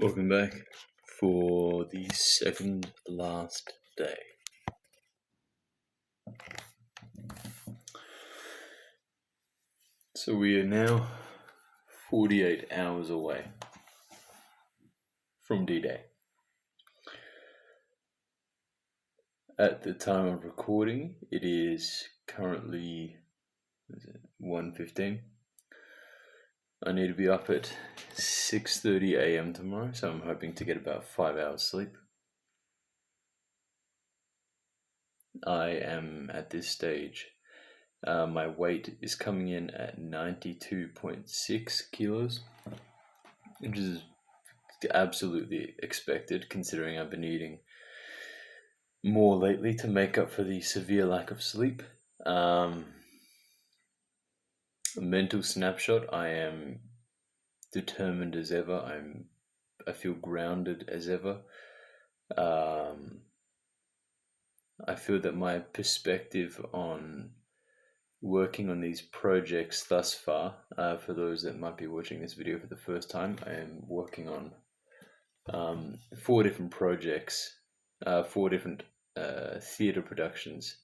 Welcome back for the second last day. So we are now 48 hours away from D-Day. At the time of recording, it is currently 1:15. I need to be up at 6:30 a.m. tomorrow, so I'm hoping to get about 5 hours sleep. I am at this stage. My weight is coming in at 92.6 kilos, which is absolutely expected considering I've been eating more lately to make up for the severe lack of sleep. A mental snapshot, I am determined as ever. I feel grounded as ever. I feel that my perspective on working on these projects thus far, for those that might be watching this video for the first time, I am working on 4 different projects, 4 different theatre productions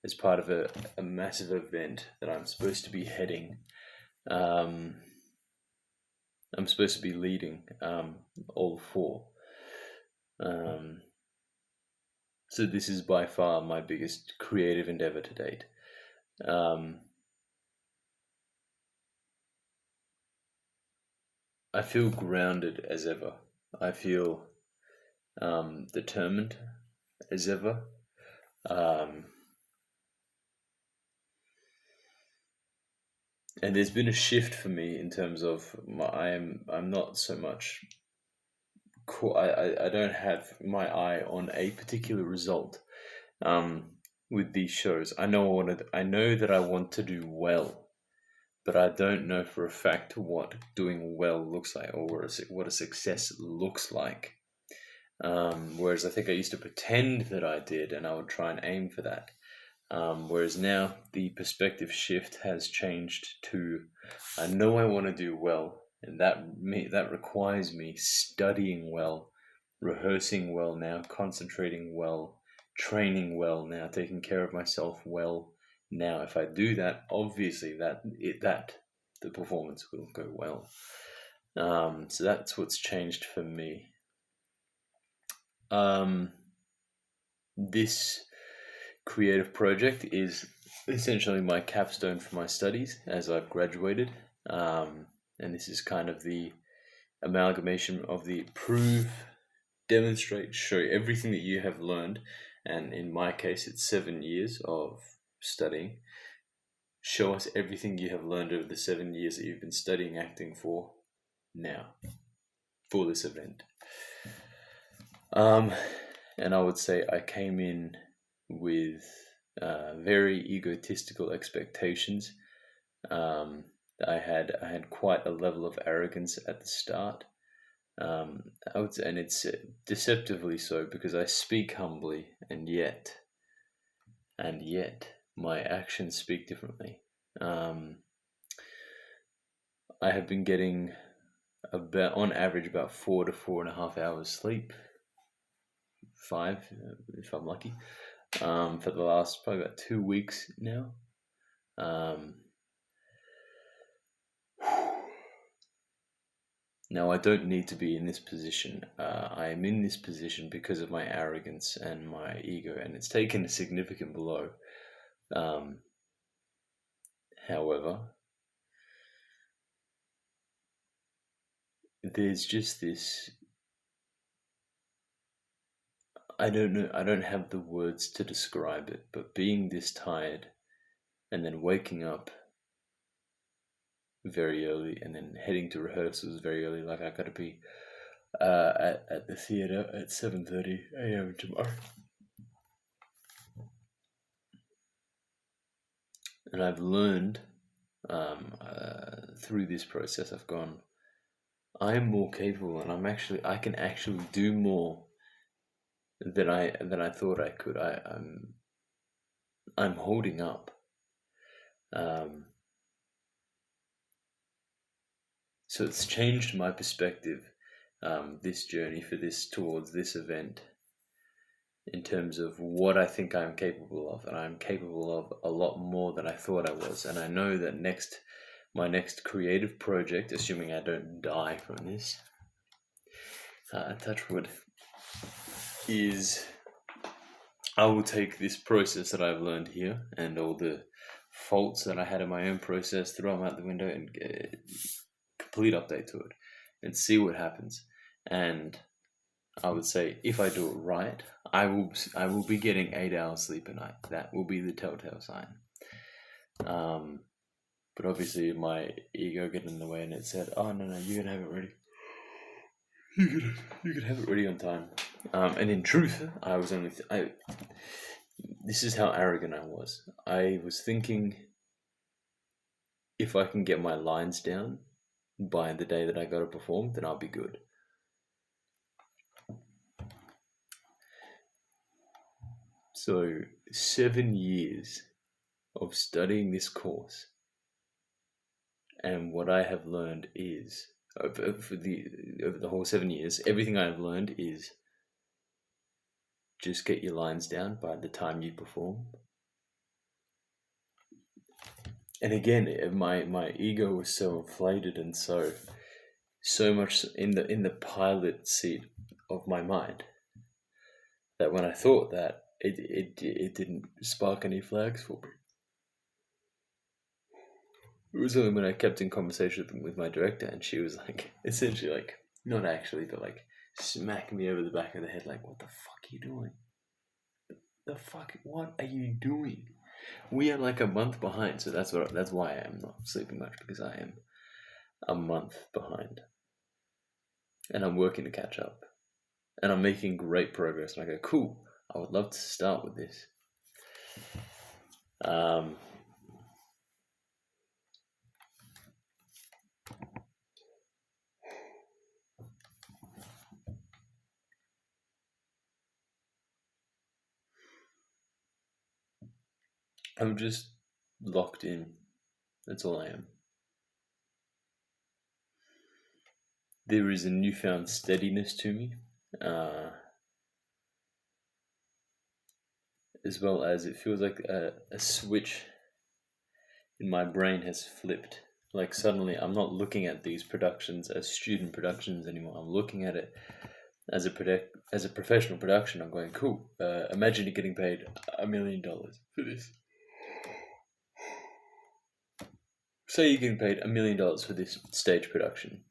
as part of a massive event that I'm supposed to be heading. I'm supposed to be leading all 4. So this is by far my biggest creative endeavor to date. I feel grounded as ever. I feel determined as ever. And there's been a shift for me in terms of I'm not so much. I don't have my eye on a particular result with these shows. I know that I want to do well, but I don't know for a fact what doing well looks like or what a success looks like. Whereas I think I used to pretend that I did, and I would try and aim for that. Whereas now the perspective shift has changed to, I know I want to do well, and that requires me studying well, rehearsing well now, concentrating well, training well now, taking care of myself well now. If I do that, obviously that the performance will go well. So that's what's changed for me. This creative project is essentially my capstone for my studies as I've graduated, and this is kind of the amalgamation of the prove, demonstrate, show everything that you have learned, and in my case it's 7 years of studying. Show us everything you have learned over the 7 years that you've been studying acting for now, for this event. And I would say I came in with very egotistical expectations. I had quite a level of arrogance at the start. I would say, and it's deceptively so, because I speak humbly, and yet my actions speak differently. I have been getting on average about 4 to 4.5 hours sleep, 5 if I'm lucky, for the last probably about 2 weeks now. Now, I don't need to be in this position. I am in this position because of my arrogance and my ego, and it's taken a significant blow. However, there's just this, I don't know, I don't have the words to describe it, but being this tired and then waking up very early and then heading to rehearsals very early, like I gotta be at the theatre at 7:30 a.m. tomorrow. And I've learned through this process, I've gone, I am more capable, and I can actually do more than I thought I could. I'm holding up. So it's changed my perspective, this journey for this towards this event in terms of what I think I'm capable of, and I'm capable of a lot more than I thought I was. And I know that my next creative project, assuming I don't die from this, touch wood, is I will take this process that I've learned here and all the faults that I had in my own process, throw them out the window and get a complete update to it and see what happens. And I would say if I do it right, I will be getting 8 hours sleep a night. That will be the telltale sign. But obviously my ego got in the way and it said, "Oh no, you can have it ready. You can have it ready on time." And in truth, I was only this is how arrogant I was. I was thinking, if I can get my lines down by the day that I got to perform, then I'll be good. So 7 years of studying this course, and what I have learned is over the whole 7 years, everything I've learned is just get your lines down by the time you perform. And again, my ego was so inflated and so much in the pilot seat of my mind that when I thought that, it didn't spark any flags for me. It was only when I kept in conversation with my director, and she was like, essentially like, not actually, but like smacking me over the back of the head, like, "What the fuck are you doing? What are you doing? We are like a month behind." So that's why I am not sleeping much, because I am a month behind, and I'm working to catch up, and I'm making great progress. And I go, cool. I would love to start with this. I'm just locked in. That's all I am. There is a newfound steadiness to me, as well as it feels like a switch in my brain has flipped. Like suddenly I'm not looking at these productions as student productions anymore. I'm looking at it as a professional production. I'm going, cool. Imagine you're getting paid $1 million for this. Say you're getting paid $1 million for this stage production.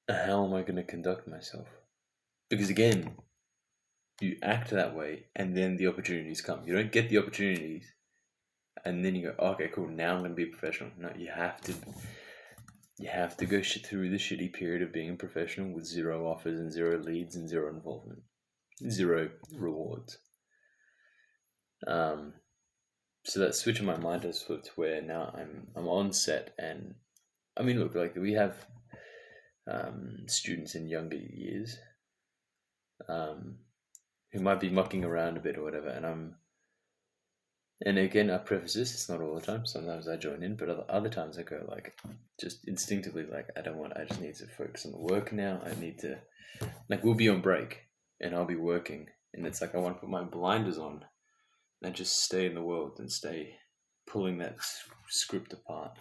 How am I going to conduct myself? Because again, you act that way, and then the opportunities come. You don't get the opportunities, and then you go, "Okay, cool. Now I'm going to be a professional." No, you have to go through the shitty period of being a professional with 0 offers and 0 leads and 0 involvement, 0 rewards. So that switch in my mind has flipped, where now I'm on set, and I mean, look, like we have students in younger years who might be mucking around a bit or whatever, and again, I preface this, it's not all the time. Sometimes I join in, but other times I go like, just instinctively, like, I just need to focus on the work now. I need to, like, we'll be on break and I'll be working, and it's like I want to put my blinders on and just stay in the world and stay pulling that script apart.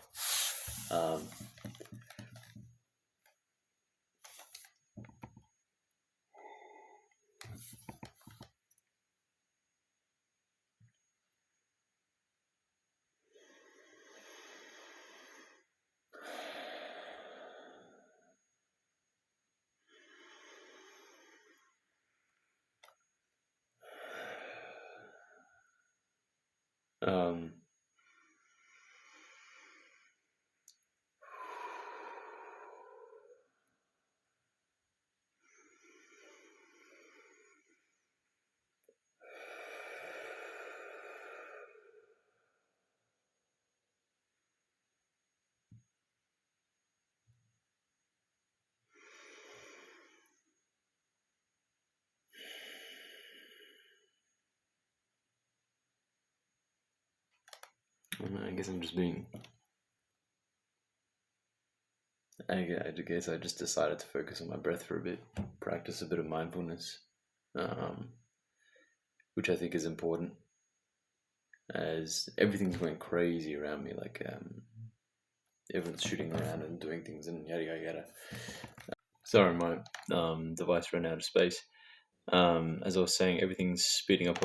Um, I guess I'm just being I guess I just decided to focus on my breath for a bit, practice a bit of mindfulness, um, which I think is important as everything's going crazy around me. Like everyone's shooting around and doing things and yada yada yada. Sorry, my device ran out of space. As I was saying, everything's speeding up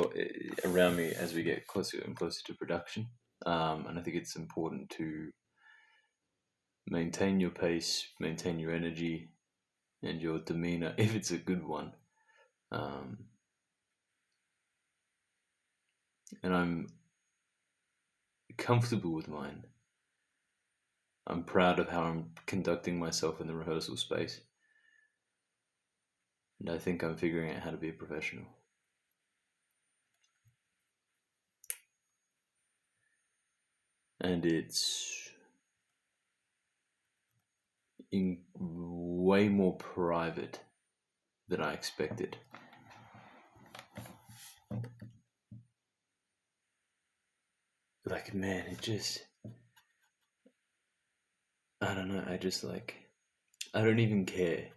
around me as we get closer and closer to production. And I think it's important to maintain your pace, maintain your energy, and your demeanor if it's a good one. Um, and I'm comfortable with mine. I'm proud of how I'm conducting myself in the rehearsal space. And I think I'm figuring out how to be a professional. And it's way more private than I expected. Like, man, I don't know, I don't even care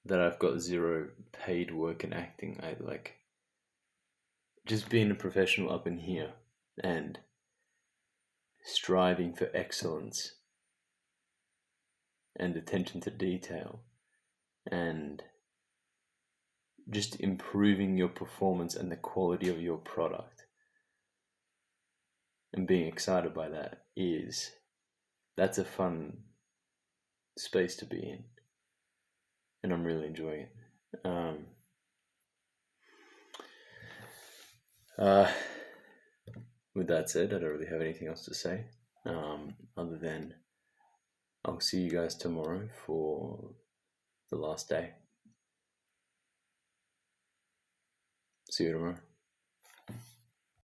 that I've got zero paid work in acting. I like just being a professional up in here and striving for excellence and attention to detail and just improving your performance and the quality of your product and being excited by that's a fun space to be in, and I'm really enjoying it. With that said, I don't really have anything else to say, other than I'll see you guys tomorrow for the last day. See you tomorrow.